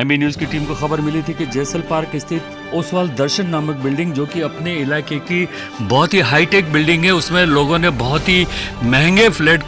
MB news की team को खबर मिली थी कि जैसल पार्क स्थित ओसवाल दर्शन नामक बिल्डिंग, जो कि अपने इलाके की बहुत ही हाईटेक बिल्डिंग है, उसमें लोगों ने बहुत ही महंगे फ्लैट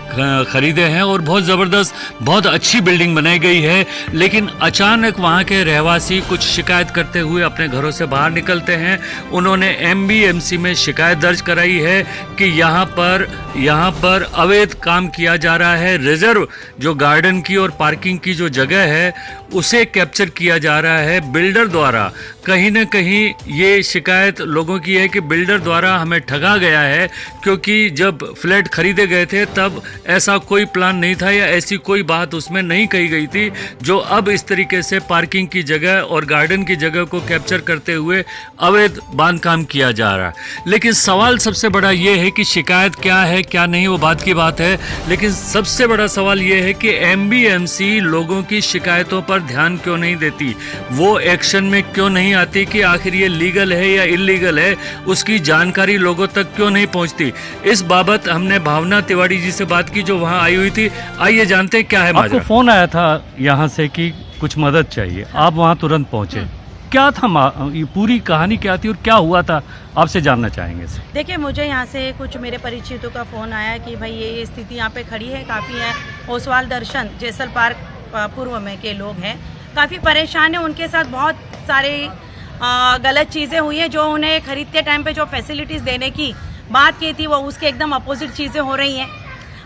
खरीदे हैं और बहुत ज़बरदस्त, बहुत अच्छी बिल्डिंग बनाई गई है। लेकिन अचानक वहाँ के रहवासी कुछ शिकायत करते हुए अपने घरों से बाहर निकलते हैं। उन्होंने एमबीएमसी में शिकायत दर्ज कराई है कि यहाँ पर अवैध काम किया जा रहा है। रिजर्व जो गार्डन की और पार्किंग की जो जगह है उसे कैप्चर किया जा रहा है बिल्डर द्वारा। कहीं न कहीं ये शिकायत लोगों की है कि बिल्डर द्वारा हमें ठगा गया है, क्योंकि जब फ्लैट खरीदे गए थे तब ऐसा कोई प्लान नहीं था या ऐसी कोई बात उसमें नहीं कही गई थी, जो अब इस तरीके से पार्किंग की जगह और गार्डन की जगह को कैप्चर करते हुए अवैध बांधकाम किया जा रहा है। लेकिन सवाल सबसे बड़ा ये है कि शिकायत क्या है क्या नहीं, वो बात की बात है, लेकिन सबसे बड़ा सवाल ये है कि एमबीएमसी लोगों की शिकायतों पर ध्यान क्यों नहीं देती, वो एक्शन में क्यों नहीं आती कि आखिर ये लीगल है या इलीगल है, उसकी जानकारी लोगों तक क्यों नहीं पहुंचती। इस बाबत हमने भावना तिवारी जी से बात की, जो वहां आई हुई थी। आइए जानते हैं क्या है माजरा। आपको फोन आया था यहाँ से कि कुछ मदद चाहिए, आप वहाँ तुरंत पहुँचे, क्या था ये पूरी कहानी क्या थी और क्या हुआ था, आपसे जानना चाहेंगे। देखिए, मुझे यहाँ से कुछ मेरे परिचितों का फ़ोन आया कि भाई ये स्थिति यहाँ पे खड़ी है, काफ़ी है। ओसवाल दर्शन जैसल पार्क पूर्व में के लोग हैं, काफ़ी परेशान हैं। उनके साथ बहुत सारे गलत चीज़ें हुई हैं। जो उन्हें खरीदते टाइम पे जो फैसिलिटीज़ देने की बात की थी, वो उसके एकदम अपोजिट चीज़ें हो रही हैं।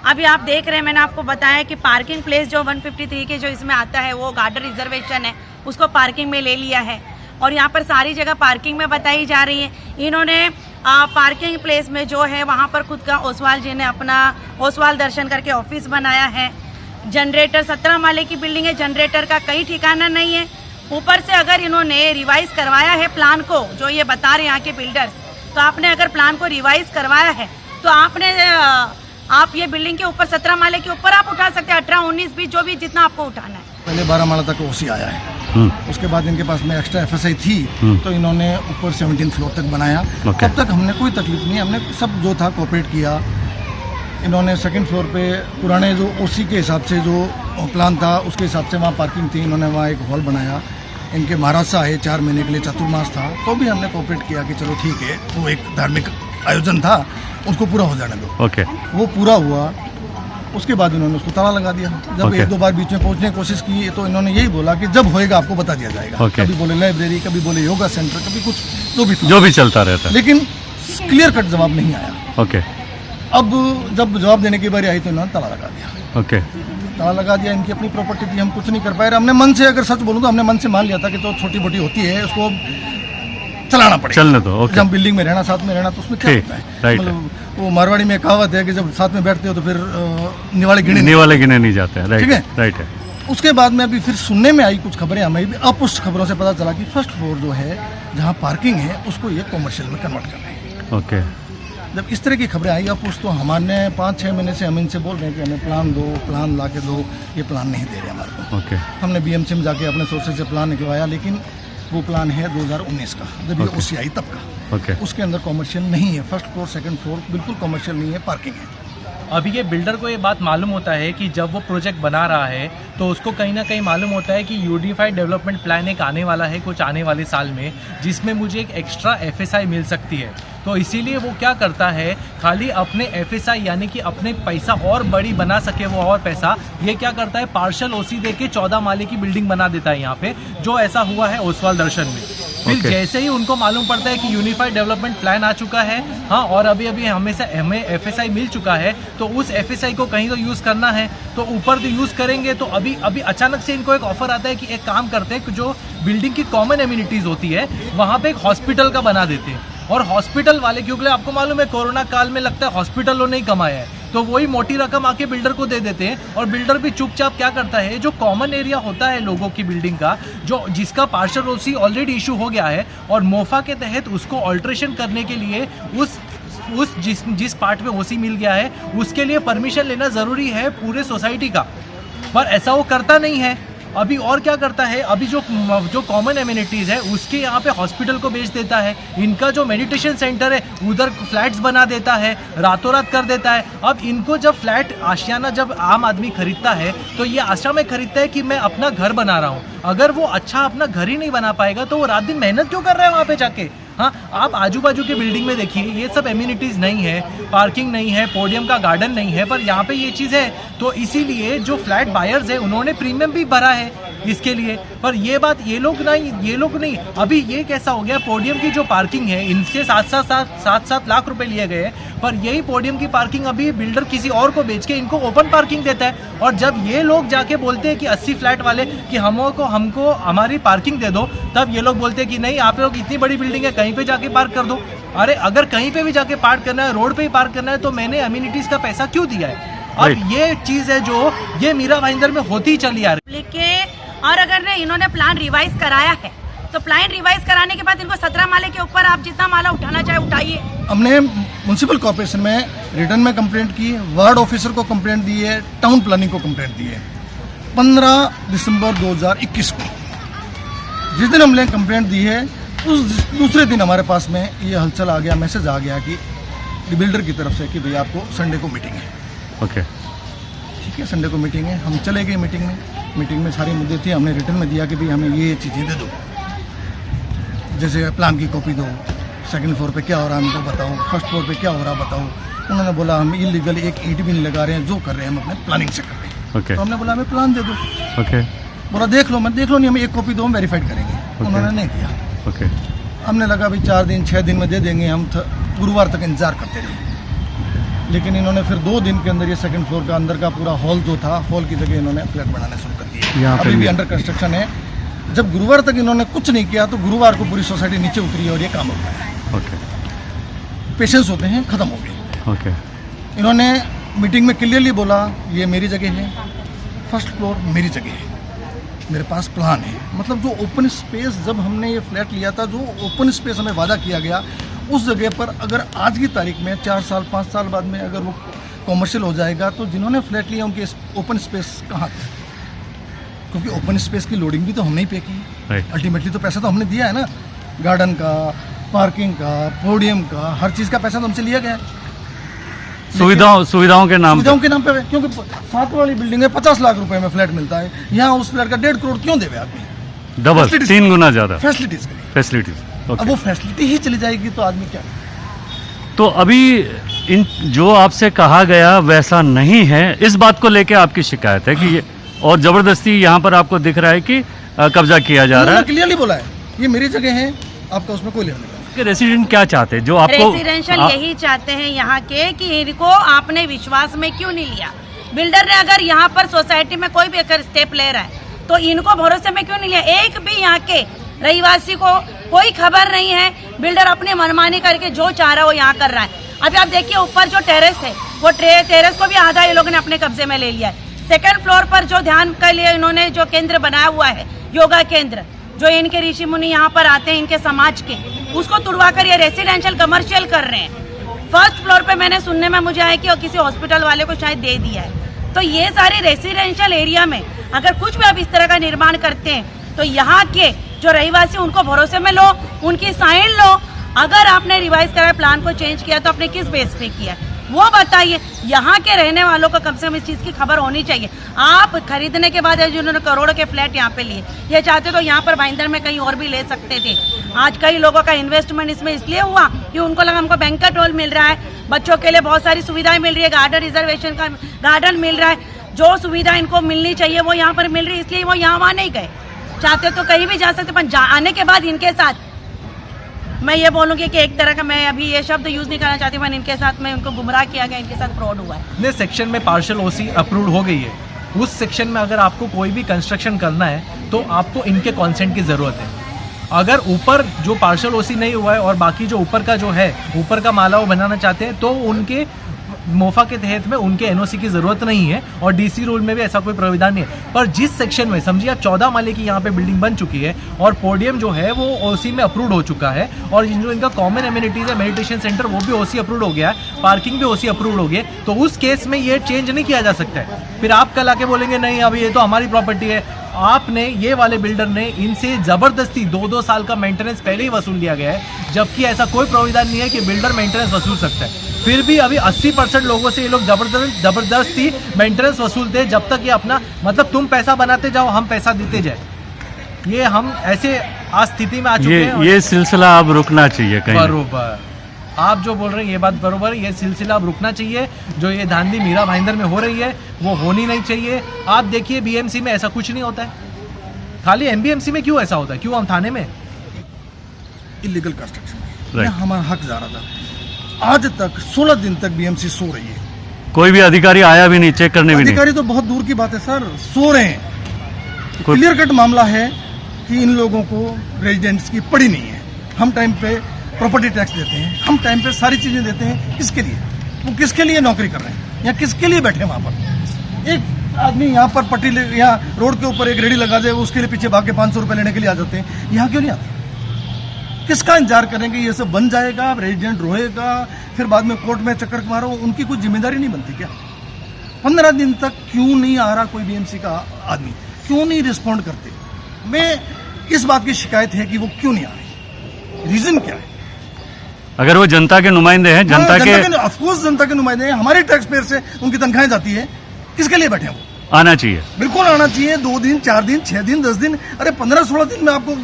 अभी आप देख रहे हैं, मैंने आपको बताया कि पार्किंग प्लेस जो 153 के जो इसमें आता है, वो गार्डन रिजर्वेशन है, उसको पार्किंग में ले लिया है और यहाँ पर सारी जगह पार्किंग में बताई जा रही है। इन्होंने पार्किंग प्लेस में जो है वहाँ पर खुद का ओसवाल जी ने अपना ओसवाल दर्शन करके ऑफिस बनाया है। जनरेटर 17 माले की बिल्डिंग है, जनरेटर का कहीं ठिकाना नहीं है। ऊपर से अगर इन्होंने रिवाइज करवाया है प्लान को, जो ये बता रहे हैं यहाँ के बिल्डर्स, तो आपने अगर प्लान को रिवाइज करवाया है तो आप ये बिल्डिंग के ऊपर 17 माले के ऊपर आप उठा सकते हैं, 18, 19, 20 जो भी जितना आपको उठाना है। पहले 12 माला तक ओसी आया है, उसके बाद इनके पास में एक्स्ट्रा एफएसआई थी, तो इन्होंने ऊपर 17 फ्लोर तक बनाया। तब तक हमने कोई तकलीफ नहीं, हमने सब जो था कोऑपरेट किया। इन्होंने सेकंड फ्लोर पे पुराने जो ओसी के हिसाब से जो प्लान था उसके हिसाब से वहाँ पार्किंग थी, इन्होंने वहाँ एक हॉल बनाया। इनके महाराज से आए 4 महीने के लिए, चतुर्मास था, तो भी हमने कोऑपरेट किया कि चलो ठीक है, वो एक धार्मिक आयोजन था, उसको पूरा हो जाने दो। वो पूरा हुआ, उसके बाद इन्होंने उसको ताला लगा दिया। जब 1-2 बार बीच में पहुंचने की कोशिश की तो इन्होंने यही बोला कि जब होएगा आपको बता दिया जाएगा। कभी बोले लाइब्रेरी, कभी बोले योगा सेंटर, कभी कुछ जो भी चलता रहता, लेकिन क्लियर कट जवाब नहीं आया। अब जब जवाब देने की बारी आई तो इन्होंने ताला लगा दिया। ताला लगा दिया, इनकी अपनी प्रॉपर्टी थी, हम कुछ नहीं कर पाए। हमने मन से, अगर सच बोलूँ तो हमने मन से मान लिया था कि तो छोटी मोटी होती है, उसको चलाना पड़ेगा, चलने दो। जब बिल्डिंग में रहना, साथ में रहना, तो उसमें क्या होता है, मतलब वो मारवाड़ी में कहावत है कि जब साथ में बैठते हो तो फिर निवाले गिने नहीं जाते हैं। ठीक है, राइट है। उसके बाद में अभी फिर सुनने में आई कुछ खबरें, हमें भी अपुष्ट खबरों से पता चला कि फर्स्ट फ्लोर जो है जहाँ पार्किंग है उसको ये कॉमर्शियल में कन्वर्ट कर रहे हैं। जब इस तरह की खबरें आई अपुष्ट, तो हमारे 5-6 महीने से हम इनसे बोल रहे हैं कि हमें प्लान दो, प्लान ला के दो, ये प्लान नहीं दे रहे हमारे को। हमने बीएमसी में जाके अपने सोर्सेज से प्लान निकलवाया, लेकिन वो प्लान है 2019 का, जब ये ओसी आई तब का। उसके अंदर कॉमर्शियल नहीं है, फर्स्ट फ्लोर सेकंड फ्लोर बिल्कुल कॉमर्शियल नहीं है, पार्किंग है। अभी ये बिल्डर को ये बात मालूम होता है कि जब वो प्रोजेक्ट बना रहा है तो उसको कहीं ना कहीं मालूम होता है कि यूनिफाइड डेवलपमेंट प्लान एक आने वाला है कुछ आने वाले साल में, जिसमें मुझे एक एक्स्ट्रा एफएसआई मिल सकती है। तो इसीलिए वो क्या करता है, खाली अपने एफएसआई यानी कि अपने पैसा और बड़ी बना सके वो और पैसा, ये क्या करता है, पार्शल ओसी दे के 14 माले की बिल्डिंग बना देता है यहाँ पे, जो ऐसा हुआ है ओसवाल दर्शन में। फिर जैसे ही उनको मालूम पड़ता है कि यूनिफाइड डेवलपमेंट प्लान आ चुका है, हाँ, और अभी हमें एफएसआई मिल चुका है, तो उस एफएसआई को कहीं तो यूज़ करना है, तो ऊपर तो यूज़ करेंगे। तो अभी अचानक से इनको एक ऑफर आता है कि एक काम करते हैं कि जो बिल्डिंग की कॉमन एम्यूनिटीज़ होती है वहाँ पे एक हॉस्पिटल का बना देते हैं। और हॉस्पिटल वाले, क्योंकि आपको मालूम है कोरोना काल में लगता है हॉस्पिटलों ने ही कमाया है, तो वही मोटी रकम आके बिल्डर को दे देते हैं। और बिल्डर भी चुपचाप क्या करता है, जो कॉमन एरिया होता है लोगों की बिल्डिंग का, जो जिसका पार्शल ओसी ऑलरेडी इशू हो गया है और मोफा के तहत उसको ऑल्ट्रेशन करने के लिए जिस पार्ट में ओसी मिल गया है उसके लिए परमिशन लेना ज़रूरी है पूरे सोसाइटी का, पर ऐसा वो करता नहीं है। अभी और क्या करता है, अभी जो कॉमन एमिनिटीज़ है उसके यहाँ पे हॉस्पिटल को बेच देता है, इनका जो मेडिटेशन सेंटर है उधर फ्लैट्स बना देता है, रातों रात कर देता है। अब इनको जब फ्लैट आशियाना जब आम आदमी खरीदता है तो ये आशा में खरीदता है कि मैं अपना घर बना रहा हूँ। अगर वो अच्छा अपना घर ही नहीं बना पाएगा तो वो रात दिन मेहनत क्यों कर रहा है वहाँ पे जाके। हाँ, आप आजू बाजू के बिल्डिंग में देखिए, ये सब एमिनिटीज़ नहीं है, पार्किंग नहीं है, पोडियम का गार्डन नहीं है, पर यहाँ पे ये चीज़ है। तो इसीलिए जो फ्लैट बायर्स है उन्होंने प्रीमियम भी भरा है इसके लिए। पर ये बात ये लोग नहीं। अभी ये कैसा हो गया, पोडियम की जो पार्किंग है इनसे 7-7 लाख रुपए लिए गए, पर यही पोडियम की पार्किंग अभी बिल्डर किसी और को बेच के इनको ओपन पार्किंग देता है। और जब ये लोग जाके बोलते हैं कि 80 फ्लैट वाले कि हमको हमारी पार्किंग दे दो, तब ये लोग बोलते हैं कि नहीं, आप लोग इतनी बड़ी बिल्डिंग है, कहीं पे जाके पार्क कर दो। अरे अगर कहीं पे भी जाके पार्क करना है, रोड पे ही पार्क करना है, तो मैंने अम्यूनिटीज का पैसा क्यों दिया है। अब ये चीज है जो ये मीरा भाईंदर में होती ही चली आ रही है। और अगर इन्होंने प्लान रिवाइज कराया है तो प्लान रिवाइज कराने के बाद इनको 17 माले के ऊपर आप जितना माला उठाना चाहे उठाइए। हमने म्युनिसिपल कॉर्पोरेशन में रिटर्न में कंप्लेंट की, वार्ड ऑफिसर को कंप्लेंट दी है, टाउन प्लानिंग को कंप्लेंट दी है। 15 दिसंबर 2021 को जिस दिन हमने कंप्लेंट दी है उस दूसरे दिन हमारे पास में ये हलचल आ गया, मैसेज आ गया कि बिल्डर की तरफ से कि भैया आपको संडे को मीटिंग है। ओके, ठीक है, संडे को मीटिंग है। हम चले गए मीटिंग में सारी मुद्दे थे, हमने रिटर्न में दिया कि भाई हमें ये चीज़ें दे दो, जैसे प्लान की कॉपी दो, सेकंड फ्लोर पे क्या हो रहा है हमको बताओ, फर्स्ट फ्लोर पे क्या हो रहा है बताओ। उन्होंने बोला हम इलीगल एक ईंट भी नहीं लगा रहे हैं, जो कर रहे हैं हम अपने प्लानिंग से कर रहे हैं। ओके, तो हमने बोला हमें प्लान दे दो। ओके, बोला देख लो नहीं, हमें एक कॉपी दो, हम वेरीफाइड करेंगे। उन्होंने नहीं दिया। ओके, हमने लगा भाई 4 दिन 6 दिन में दे देंगे, हम गुरुवार तक इंतजार करते रहे। लेकिन इन्होंने फिर 2 दिन के अंदर ये सेकंड फ्लोर का अंदर का पूरा हॉल जो था, हॉल की जगह इन्होंने फ्लैट बनाना शुरू कर दिया। अभी भी अंडर कंस्ट्रक्शन है। जब गुरुवार तक इन्होंने कुछ नहीं किया तो गुरुवार को पूरी सोसाइटी नीचे उतरी और ये काम हो गया। ओके, पेशेंस होते हैं खत्म हो गए। ओके, इन्होंने मीटिंग में क्लियरली बोला ये मेरी जगह है, फर्स्ट फ्लोर मेरी जगह है, मेरे पास प्लान है। मतलब जो ओपन स्पेस जब हमने ये फ्लैट लिया था, जो ओपन स्पेस हमें वादा किया गया, उस जगह पर अगर आज की तारीख में 4 साल 5 साल बाद में अगर वो कॉमर्शियल हो जाएगा तो जिन्होंने फ्लैट लिया उनके ओपन स्पेस कहाँ थे? क्योंकि ओपन स्पेस की लोडिंग भी तो हमने ही पे की। अल्टीमेटली तो पैसा तो हमने दिया है ना, गार्डन का, पार्किंग का, पोडियम का, हर चीज़ का पैसा तो हमसे लिया गया है। सुविधाओं के नाम पे, क्योंकि 7 वाली बिल्डिंग है 50 लाख रुपए में फ्लैट मिलता है, यहाँ उस फ्लैट का 1.5 करोड़ क्यों देवे आदमी? डबल 3 गुना ज्यादा फैसिलिटीज। अब वो फैसिलिटी ही चली जाएगी तो आदमी क्या? तो अभी इन जो आपसे कहा गया वैसा नहीं है, इस बात को लेके आपकी शिकायत है कि ये और जबरदस्ती यहाँ पर आपको दिख रहा है कि कब्जा किया जा रहा है। क्लियरली बोला है ये मेरी जगह है, आपका उसमें कोई लेना नहीं। रेसिडेंट क्या चाहते हैं? जो आपको रेसिडेंशियल यही चाहते हैं यहाँ के कि इनको आपने विश्वास में क्यों नहीं लिया। बिल्डर ने अगर यहाँ पर सोसाइटी में कोई भी अगर स्टेप ले रहा है तो इनको भरोसे में क्यों नहीं लिया। एक भी यहाँ के रहीवासी को कोई खबर नहीं है, बिल्डर अपनी मनमानी करके जो चाह रहा है वो यहाँ कर रहा है। अभी आप देखिए ऊपर जो टेरेस है वो टेरेस को भी आधा ये लोगों ने अपने कब्जे में ले लिया है। सेकंड फ्लोर पर जो ध्यान के लिए इन्होंने जो केंद्र बनाया हुआ है, योगा केंद्र, जो इनके ऋषि मुनि यहाँ पर आते हैं इनके समाज के, उसको तुड़वा कर ये रेसिडेंशियल कमर्शियल कर रहे हैं। फर्स्ट फ्लोर पे मैंने सुनने में मुझे आया कि किसी हॉस्पिटल वाले को शायद दे दिया है। तो ये सारे रेसिडेंशियल एरिया में अगर कुछ भी आप इस तरह का निर्माण करते हैं तो यहाँ के जो रहीवासी उनको भरोसे में लो, उनकी साइन लो। अगर आपने रिवाइज करा प्लान को चेंज किया तो आपने किस बेस पे किया वो बताइए। यहाँ के रहने वालों को कम से कम इस चीज़ की खबर होनी चाहिए। आप खरीदने के बाद जिन्होंने करोड़ों के फ्लैट यहाँ पे लिए, ये चाहते तो यहाँ पर भाईंदर में कहीं और भी ले सकते थे। आज कई लोगों का इन्वेस्टमेंट इसमें इसलिए हुआ कि उनको लगा हमको बैंक्वेट हॉल मिल रहा है, बच्चों के लिए बहुत सारी सुविधाएं मिल रही है, गार्डन रिजर्वेशन का गार्डन मिल रहा है, जो सुविधा इनको मिलनी चाहिए वो यहाँ पर मिल रही है, इसलिए वो यहाँ वहाँ नहीं गए। चाहते तो कहीं भी जा सकते, पर आने के बाद इनके साथ मैं ये बोलूँगी कि एक तरह का, मैं अभी ये शब्द यूज़ नहीं करना चाहती, मैं इनके साथ में उनको गुमराह किया गया, इनके साथ फ्रॉड हुआ है। ने सेक्शन में पार्शियल ओसी अप्रूव्ड हो गई है, उस सेक्शन में अगर आपको कोई भी कंस्ट्रक्शन करना है तो आपको इनके कॉन्सेंट की ज़रूरत है। अगर ऊपर जो पार्शियल ओसी नहीं हुआ है और बाकी जो ऊपर का जो है, ऊपर का माला वो बनाना चाहते हैं तो उनके मोफा के तहत में उनके एनओसी की जरूरत नहीं है और डीसी रूल में भी ऐसा कोई प्राविधान नहीं है। पर जिस सेक्शन में समझिए आप 14 माले की यहाँ पे बिल्डिंग बन चुकी है और पोडियम जो है वो ओसी में अप्रूव्ड हो चुका है और जो इनका कॉमन एमिनिटीज है मेडिटेशन सेंटर वो भी ओसी अप्रूव्ड हो गया है, पार्किंग भी ओसी अप्रूव्ड हो गई है, तो उस केस में ये चेंज नहीं किया जा सकता है। फिर आप कल आके बोलेंगे नहीं अब ये तो हमारी प्रॉपर्टी है। आपने ये वाले बिल्डर ने इनसे जबरदस्ती 2-2 साल का मेंटेनेंस पहले ही वसूल लिया गया है, जबकि ऐसा कोई प्रावधान नहीं है कि बिल्डर मेंटेनेंस वसूल सकता है। फिर भी अभी 80% लोगों से ये लोग जबरदस्ती मेंटेनेंस वसूलते हैं, जब तक ये अपना मतलब तुम पैसा बनाते जाओ हम पैसा देते जाए। ये हम ऐसे आज स्थिति में आ चुके हैं। ये सिलसिला अब रुकना चाहिए कहीं। बरोबर आप जो बोल रहे हैं ये बात बरोबर है, ये सिलसिला अब रुकना चाहिए। जो ये धांधली मीरा भाईंदर में हो रही है वो होनी नहीं चाहिए। आप देखिए बीएमसी में ऐसा कुछ नहीं होता है, खाली एमबीएमसी में क्यों ऐसा होता है? क्यों हम थाने में इलीगल कंस्ट्रक्शन में हमारा हक जा रहा था। आज तक 16 दिन तक बीएमसी सो रही है, कोई भी अधिकारी आया भी नहीं, चेक करने भी नहीं। अधिकारी तो बहुत दूर की बात है सर, सो रहे हैं। क्लियर कट मामला है कि इन लोगों को रेजिडेंट्स की पड़ी नहीं है। हम टाइम पे प्रॉपर्टी टैक्स देते हैं, हम टाइम पे सारी चीजें देते हैं। किसके लिए? वो किसके लिए नौकरी कर रहे हैं या किसके लिए बैठे वहां पर? एक आदमी यहाँ पर पट्टी यहाँ रोड के ऊपर एक रेडी लगा दे, उसके लिए पीछे भाग के 500 रुपए लेने के लिए आ जाते हैं। यहाँ क्यों नहीं आते? किसका इंतजार करेंगे? ये सब बन जाएगा, रेजिडेंट रोएगा, फिर बाद में कोर्ट में चक्कर मारो, उनकी कुछ जिम्मेदारी नहीं बनती क्या? 15 दिन तक क्यों नहीं आ रहा कोई बीएमसी का आदमी? क्यों नहीं रिस्पॉन्ड करते? मैं इस बात की शिकायत है कि वो क्यों नहीं आ रही, रीजन क्या है? अगर वो जनता के नुमाइंदे हैं, जनता के ऑफकोर्स जनता के नुमाइंदे हैं, हमारे टैक्स पेयर से उनकी तनख्वाहें जाती है, किसके लिए बैठे हैं वो? आना चाहिए, बिल्कुल आना चाहिए। 2 दिन 4 दिन 6 दिन 10 दिन, अरे 15-16 दिन में आपको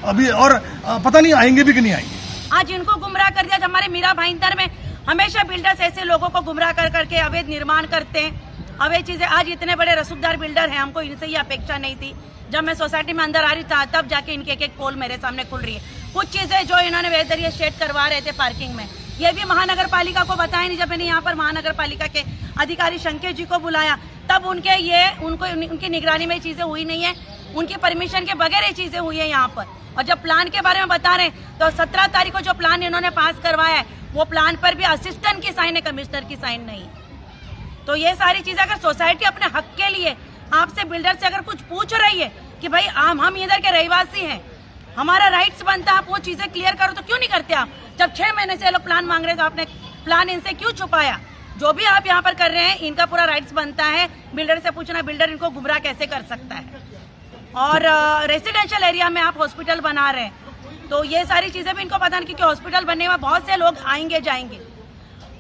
अभी और पता नहीं आएंगे भी कि नहीं आएंगे। आज इनको गुमराह कर दिया। हमारे मीरा भाईंदर में हमेशा बिल्डर्स ऐसे लोगों को गुमराह कर करके अवैध निर्माण करते हैं, अवैध चीजें। आज इतने बड़े रसूखदार बिल्डर हैं, हमको इनसे ही अपेक्षा नहीं थी। जब मैं सोसाइटी में अंदर आ रही था तब जाके इनके एक पोल मेरे सामने खुल रही है। कुछ चीजें जो इन्होंने वेदरिया शेड करवा रहे थे पार्किंग में, ये भी महानगर पालिका को बताया नहीं। जब मैंने यहाँ पर महानगर पालिका के अधिकारी शंकर जी को बुलाया तब उनकी निगरानी में चीजें हुई नहीं है, उनकी परमिशन के बगैर ये चीजें हुई है यहाँ पर। और जब प्लान के बारे में बता रहे हैं तो 17 तारीख को जो प्लान इन्होंने पास करवाया है वो प्लान पर भी असिस्टेंट की साइन है, कमिश्नर की साइन नहीं। तो ये सारी चीजें अगर सोसाइटी अपने हक के लिए आपसे बिल्डर से अगर कुछ पूछ रही है कि भाई हम इधर के रहवासी हैं, हमारा राइट्स बनता है, आप वो चीजें क्लियर करो, तो क्यों नहीं करते आप? जब 6 महीने से लोग प्लान मांग रहे तो आपने प्लान इनसे क्यों छुपाया? जो भी आप यहाँ पर कर रहे हैं इनका पूरा राइट्स बनता है बिल्डर से पूछना, बिल्डर इनको गुमराह कैसे कर सकता है। और रेसिडेंशियल एरिया में आप हॉस्पिटल बना रहे हैं तो ये सारी चीजें भी इनको पता नहीं, क्योंकि हॉस्पिटल बनने में बहुत से लोग आएंगे जाएंगे,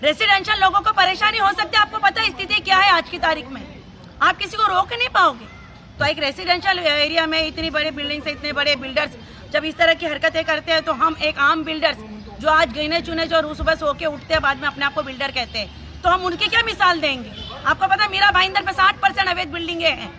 रेसिडेंशियल लोगों को परेशानी हो सकती है। आपको पता है स्थिति क्या है आज की तारीख में, आप किसी को रोक नहीं पाओगे। तो एक रेसिडेंशियल एरिया में इतनी बड़ी बिल्डिंग से इतने बड़े बिल्डर्स जब इस तरह की हरकतें करते हैं तो हम एक आम बिल्डर्स जो आज गिने चुने जो सुबह सो के उठते हैं बाद में अपने आप को बिल्डर कहते हैं, तो हम उनकी क्या मिसाल देंगे? आपको पता है मीरा भाईंदर पे 60% अवैध बिल्डिंगें हैं,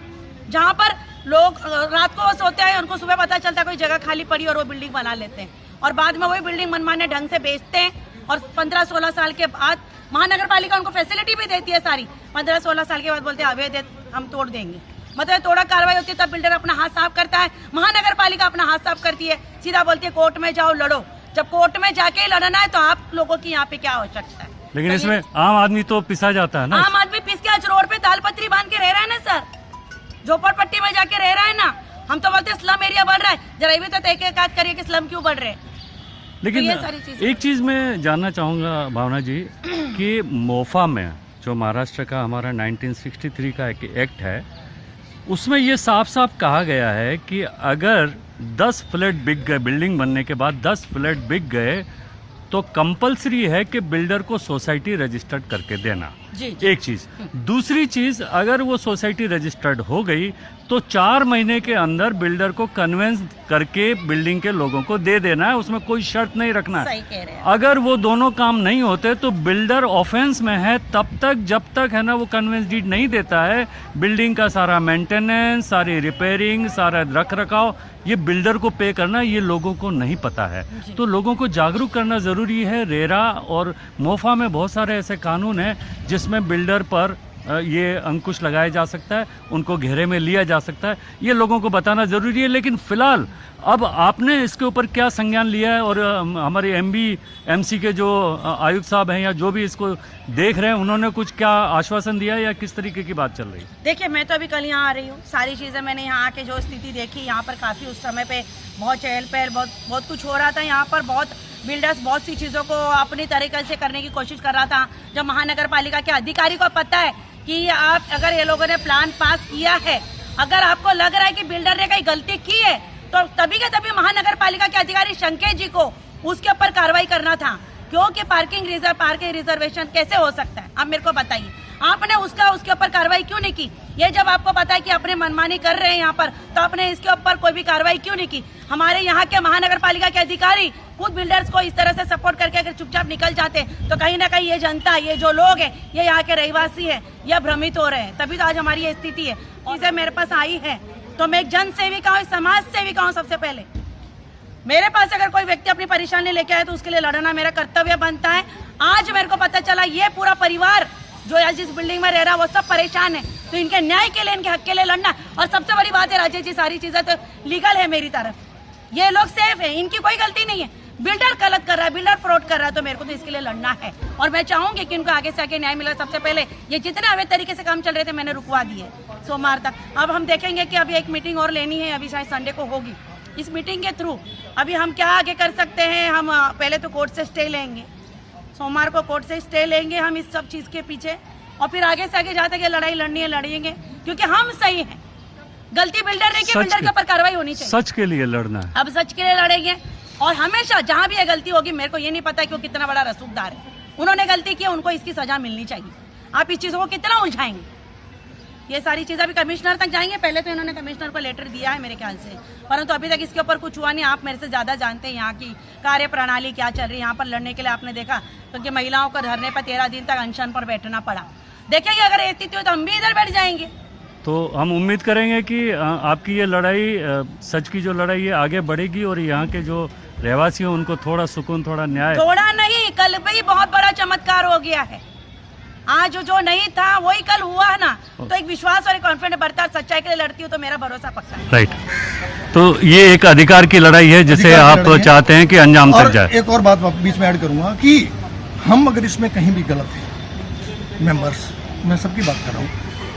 जहाँ पर लोग रात को सोते हैं, उनको सुबह पता चलता है कोई जगह खाली पड़ी और वो बिल्डिंग बना लेते हैं और बाद में वही बिल्डिंग मनमाने ढंग से बेचते हैं। और 15-16 साल के बाद महानगर पालिका उनको फैसिलिटी भी देती है सारी, 15-16 साल के बाद बोलते हैं अवैध हम तोड़ देंगे। मतलब थोड़ा कार्रवाई होती है तब बिल्डर अपना हाथ साफ करता है, महानगर पालिका अपना हाथ साफ करती है, सीधा बोलती है कोर्ट में जाओ लड़ो। जब कोर्ट में जाके लड़ना है तो आप लोगों की यहाँ पे क्या आवश्यकता है? लेकिन इसमें आम आदमी तो पिसा जाता है ना। आम आदमी पिस के आज रोड पे तालपत्री बांध के रह रहा है ना सर, झोपड़पट्टी में जाके रह रहा है ना। हम तो बोलते हैं स्लम एरिया बढ़ रहा है, जरा ये भी तो तहकीकात करिए कि स्लम क्यों बढ़ रहे हैं। लेकिन तो एक चीज मैं जानना चाहूंगा भावना जी कि मोफा में जो महाराष्ट्र का हमारा 1963 का एक एक्ट है उसमें ये साफ साफ कहा गया है कि अगर 10 फ्लैट बिक गए, बिल्डिंग बनने के बाद 10 फ्लैट बिक गए तो कंपलसरी है कि बिल्डर को सोसाइटी रजिस्टर्ड करके देना। जी। एक चीज। दूसरी चीज, अगर वो सोसाइटी रजिस्टर्ड हो गई तो 4 महीने के अंदर बिल्डर को कन्वेंस करके बिल्डिंग के लोगों को दे देना है, उसमें कोई शर्त नहीं रखना सही है। कह रहे हैं। अगर वो दोनों काम नहीं होते तो बिल्डर ऑफेंस में है तब तक जब तक है ना वो कन्वेंस डीड नहीं देता है। बिल्डिंग का सारा मेंटेनेंस, सारी रिपेयरिंग, सारा रख रखाव ये बिल्डर को पे करना, ये लोगों को नहीं पता है। तो लोगों को जागरूक करना ज़रूरी है। रेरा और मोफा में बहुत सारे ऐसे कानून हैं जिसमें बिल्डर पर ये अंकुश लगाया जा सकता है, उनको घेरे में लिया जा सकता है, ये लोगों को बताना ज़रूरी है। लेकिन फ़िलहाल अब आपने इसके ऊपर क्या संज्ञान लिया है, और हमारे एमसी के जो आयुक्त साहब हैं या जो भी इसको देख रहे हैं, उन्होंने कुछ क्या आश्वासन दिया है या किस तरीके की बात चल रही है? देखिए, मैं तो अभी कल यहाँ आ रही हूँ, सारी चीज़ें मैंने यहाँ आके जो स्थिति देखी, यहाँ पर काफ़ी उस समय पे बहुत चहल पहल, बहुत कुछ हो रहा था यहाँ पर। बहुत बिल्डर्स बहुत सी चीज़ों को अपनी तरीके से करने की कोशिश कर रहा था। जब महानगर पालिका के अधिकारी को पता है कि आप अगर ये लोगों ने प्लान पास किया है, अगर आपको लग रहा है कि बिल्डर ने कहीं गलती की है, तो तभी के तभी महानगर पालिका के अधिकारी शंकेत जी को उसके ऊपर कार्रवाई करना था। क्योंकि पार्किंग रिजर्वेशन कैसे हो सकता है, आप मेरे को बताइए, आपने उसके ऊपर कार्रवाई क्यों नहीं की? ये जब आपको पता है कि अपने मनमानी कर रहे हैं यहाँ पर, तो आपने इसके ऊपर कोई भी कार्रवाई क्यों नहीं की? हमारे यहाँ के महानगर पालिका के अधिकारी खुद बिल्डर्स को इस तरह से सपोर्ट करके अगर चुपचाप निकल जाते, तो कहीं ना कहीं ये जनता, ये जो लोग हैं, ये यहाँ के रहवासी हैं, ये भ्रमित हो रहे हैं। तभी तो आज हमारी ये स्थिति है। चीजें मेरे पास आई है तो मैं एक जन सेविका हूँ, समाज सेविका हूँ। सबसे पहले मेरे पास अगर कोई व्यक्ति अपनी परेशानी लेके आए तो उसके लिए लड़ना मेरा कर्तव्य बनता है। आज मेरे को पता चला ये पूरा परिवार जो आज जिस बिल्डिंग में रह रहा है वो सब परेशान है, तो इनके न्याय के लिए, इनके हक के लिए लड़ना। और सबसे बड़ी बात है राजेश जी, सारी चीजें तो लीगल है मेरी तरफ, ये लोग सेफ है, इनकी कोई गलती नहीं है। बिल्डर गलत कर रहा है, बिल्डर फ्रॉड कर रहा है, तो मेरे को तो इसके लिए लड़ना है। और मैं चाहूंगी कि इनको आगे से आगे न्याय मिला। सबसे पहले ये जितने अवैध तरीके से काम चल रहे थे मैंने रुकवा दिए सोमवार तक। अब हम देखेंगे कि अभी एक मीटिंग और लेनी है, अभी शायद संडे को होगी। इस मीटिंग के थ्रू अभी हम क्या आगे कर सकते हैं, हम पहले तो कोर्ट से स्टे लेंगे, सोमवार को कोर्ट से स्टे लेंगे हम इस सब चीज़ के पीछे, और फिर आगे से आगे जहाँ तक ये लड़ाई लड़नी है लड़ेंगे, क्योंकि हम सही हैं। गलती बिल्डर नहीं की, बिल्डर के ऊपर कार्रवाई होनी चाहिए। सच के लिए लड़ना है, अब सच के लिए लड़ेंगे। और हमेशा जहाँ भी ये गलती होगी, मेरे को ये नहीं पता कि वो कितना बड़ा रसूखदार है, उन्होंने गलती की, उनको इसकी सजा मिलनी चाहिए। आप इस चीज़ों को कितना उलझाएंगे? ये सारी चीज़ें अभी कमिश्नर तक जाएंगे। पहले तो इन्होंने कमिश्नर को लेटर दिया है मेरे ख्याल से, परंतु अभी तक इसके ऊपर कुछ हुआ नहीं। आप मेरे से ज़्यादा जानते हैं यहाँ की कार्य प्रणाली क्या चल रही है। यहाँ पर लड़ने के लिए आपने देखा क्योंकि महिलाओं को धरने पर 13 दिन तक अनशन पर बैठना पड़ा। देखिए अगर ये स्थिति हो तो हम भी इधर बैठ जाएंगे। तो हम उम्मीद करेंगे कि आपकी ये लड़ाई, सच की जो लड़ाई है, आगे बढ़ेगी और यहाँ के जो रहवासी हैं उनको थोड़ा सुकून, थोड़ा न्याय। थोड़ा नहीं, कल भी बहुत बड़ा चमत्कार हो गया है। आज जो नहीं था वही कल हुआ है ना, तो एक विश्वास और एक कॉन्फिडेंस बढ़ता है। सच्चाई के लिए लड़ती हूँ तो मेरा भरोसा पक्का है। राइट, तो ये एक अधिकार की लड़ाई है जिसे आप चाहते हैं कि अंजाम तक जाए। एक और बात बीच में ऐड करूंगा कि हम अगर इसमें कहीं भी गलत हैं, मेंबर्स, मैं सबकी बात कर रहा हूँ,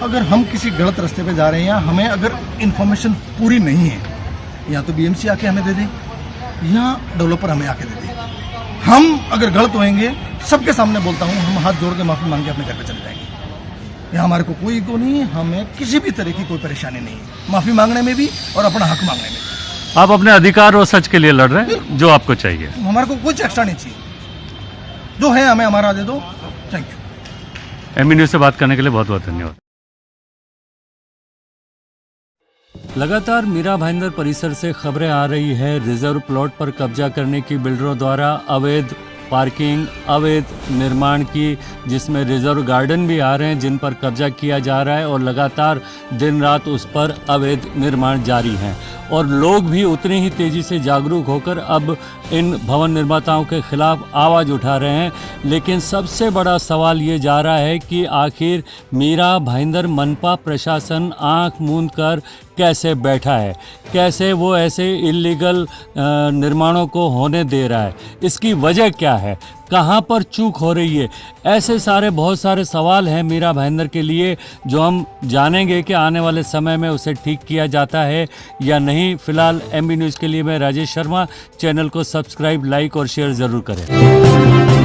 अगर हम किसी गलत रास्ते पे जा रहे हैं या हमें अगर इन्फॉर्मेशन पूरी नहीं है, या तो बीएमसी आके हमें दे दे या डेवलपर हमें आके दे दे। हम अगर गलत होएंगे, सबके सामने बोलता हूँ, हम हाथ जोड़ के माफी मांग के अपने घर पे चले जाएंगे। यहाँ हमारे को कोई ईगो नहीं है, हमें किसी भी तरह की कोई परेशानी नहीं है, माफी मांगने में भी और अपना हक मांगने में भी। आप अपने अधिकार और सच के लिए लड़ रहे हैं, जो आपको चाहिए। हमारे को कुछ एक्स्ट्रा नहीं चाहिए, जो है हमें हमारा दे दो। Thank you. एमबी न्यूज़ से बात करने के लिए बहुत बहुत धन्यवाद। लगातार मीरा भाईंदर परिसर से खबरें आ रही है रिजर्व प्लॉट पर कब्जा करने की बिल्डरों द्वारा, अवैध पार्किंग, अवैध निर्माण की, जिसमें रिजर्व गार्डन भी आ रहे हैं जिन पर कब्जा किया जा रहा है, और लगातार दिन रात उस पर अवैध निर्माण जारी हैं। और लोग भी उतनी ही तेज़ी से जागरूक होकर अब इन भवन निर्माताओं के खिलाफ आवाज़ उठा रहे हैं। लेकिन सबसे बड़ा सवाल ये जा रहा है कि आखिर मीरा भाईंदर मनपा प्रशासन आंख मूंद कर कैसे बैठा है, कैसे वो ऐसे इल्लीगल निर्माणों को होने दे रहा है, इसकी वजह क्या है, कहाँ पर चूक हो रही है। ऐसे सारे बहुत सारे सवाल हैं मीरा भाईंदर के लिए, जो हम जानेंगे कि आने वाले समय में उसे ठीक किया जाता है या नहीं। फिलहाल एमबी न्यूज़ के लिए मैं राजेश शर्मा। चैनल को सब्सक्राइब, लाइक और शेयर ज़रूर करें।